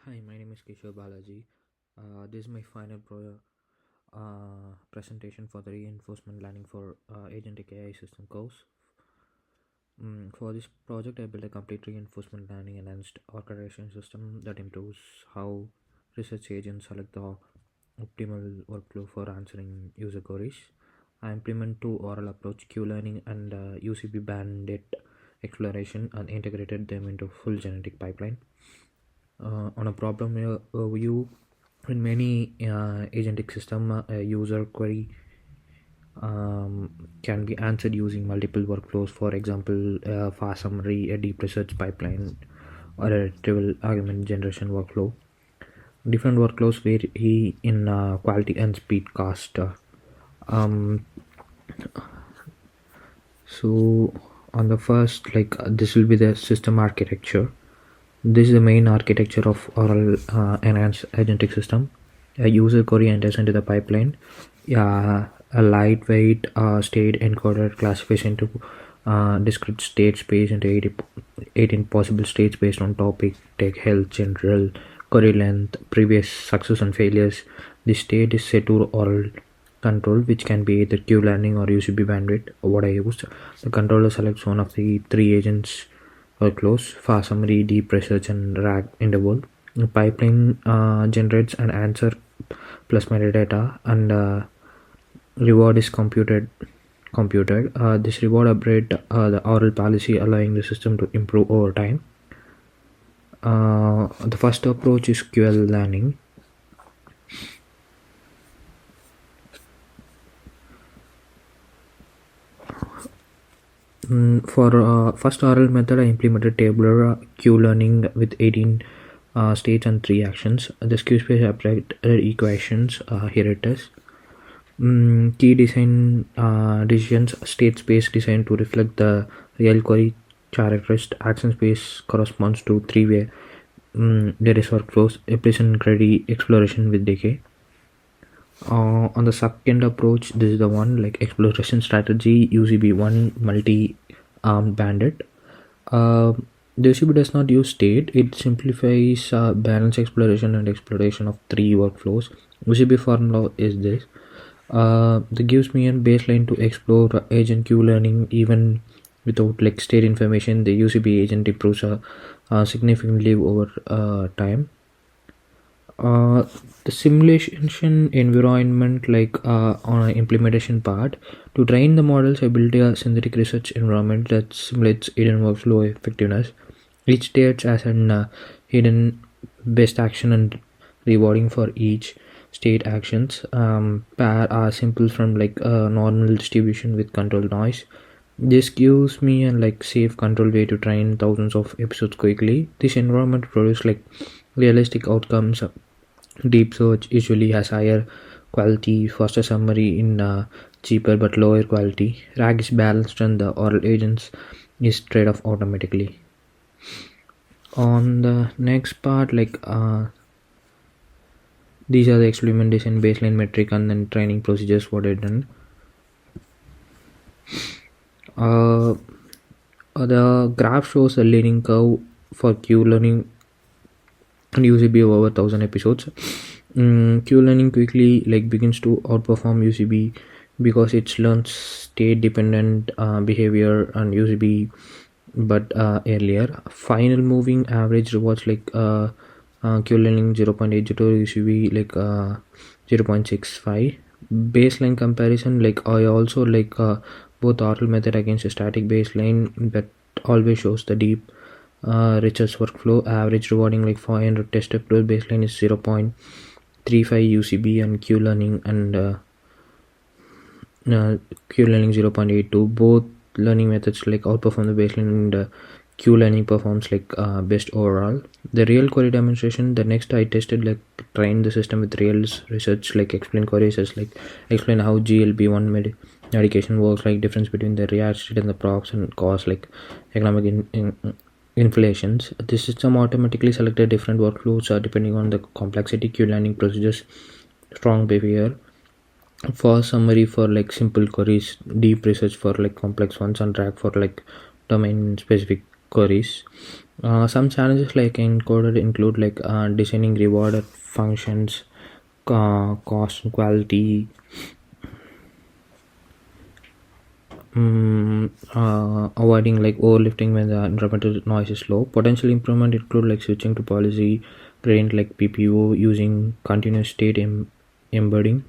Hi, my name is Kishore Balaji. This is my final presentation for the reinforcement learning for agentic AI system course. For this project, I built a complete reinforcement learning enhanced orchestration system that improves how research agents select the optimal workflow for answering user queries. I implement two oral approach, Q-learning and UCB bandit exploration, and integrated them into full genetic pipeline. On a problem view, in many agentic system, a user query can be answered using multiple workflows. For example, a fast summary, a deep research pipeline, or a trivial argument generation workflow. Different workflows vary in quality and speed cost. Um, so on the first, this will be the system architecture. This is the main architecture of oral enhanced agentic system. A user query enters into the pipeline. A lightweight state encoder classifies into discrete state space into 18 possible states based on topic, tech, health, general, query length, previous success and failures. The state is set to oral control, which can be either Q-learning or UCB bandwidth. What I used, the controller selects one of the three agents workflows: fast summary, deep research, and RAG interval. The pipeline generates an answer plus metadata, and reward is computed. This reward upgrade the oral policy, allowing the system to improve over time. The first approach is QL learning. For first oral method, I implemented tabular Q-learning with 18 states and 3 actions. The Q-space abstract equations, here it is. Key design decisions: state space designed to reflect the real query characteristic. Action space corresponds to three-way data workflows: application, query, exploration with decay. On the second approach, this is the one like exploration strategy, UCB1 multi-armed bandit. The UCB does not use state, it simplifies balance exploration and exploration of 3 workflows. UCB formula is this. That gives me a baseline to explore agent Q learning even without like state information. The UCB agent improves significantly over time. The simulation environment, on an implementation part, to train the models, I built a synthetic research environment that simulates hidden workflow effectiveness. Each state has an hidden best action and rewarding for each state actions. Pair are simple from normal distribution with control noise. This gives me a safe control way to train thousands of episodes quickly. This environment produces realistic outcomes. Deep search usually has higher quality, faster summary in cheaper but lower quality. RAG is balanced and the oral agents is trade off automatically. On the next part, these are the experimentation baseline metric and then training procedures what I done. The graph shows a learning curve for Q learning and UCB over 1000 episodes. Q learning quickly begins to outperform UCB because it learns state dependent behavior and UCB but earlier. Final moving average rewards Q learning 0.82, UCB 0.65. Baseline comparison, I also both oral method against a static baseline that always shows the deep research workflow. Average rewarding 500 test approach. Baseline is 0.35 UCB and Q learning and Q learning 0.82. Both learning methods outperform the baseline and Q learning performs best overall. The real query demonstration, the next I tested trained the system with real research explain queries as explain how GLP-1 medication works, difference between the reacted and the procs and cause economic inflations. The system automatically selected different workflows depending on the complexity. Q learning procedures strong behavior, for summary for simple queries, deep research for complex ones, and RAG for domain specific queries. Some challenges like encoded include like designing reward functions, cost and quality, avoiding like overlifting when the interpreted noise is low. Potential improvement include like switching to policy gradient like PPO, using continuous state embedding,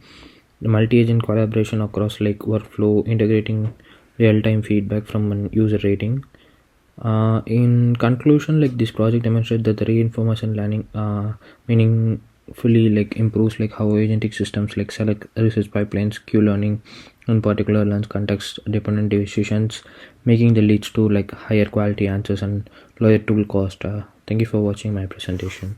the multi-agent collaboration across like workflow, integrating real-time feedback from an user rating. In conclusion, like this project demonstrates that the reinforcement learning meaningfully like improves like how agentic systems like select research pipelines, Q learning, in particular learns context dependent decisions, making the leads to like higher quality answers and lower tool cost. Thank you for watching my presentation.